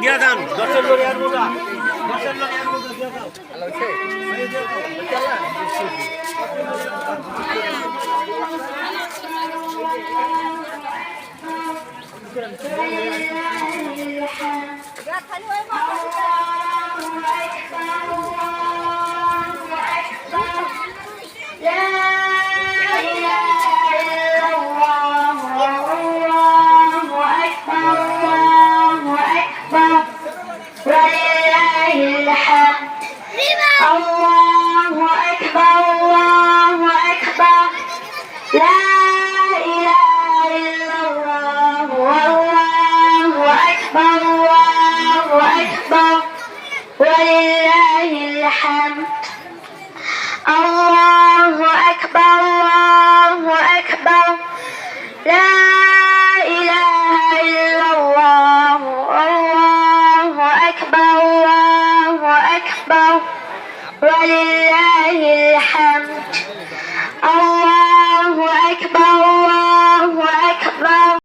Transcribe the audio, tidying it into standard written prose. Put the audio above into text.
দিয়া দান দশের লরি আর বোঝা الله أكبر الله أكبر لا إله إلا الله والله أكبر الله أكبر ولله الحمد الله أكبر الله أكبر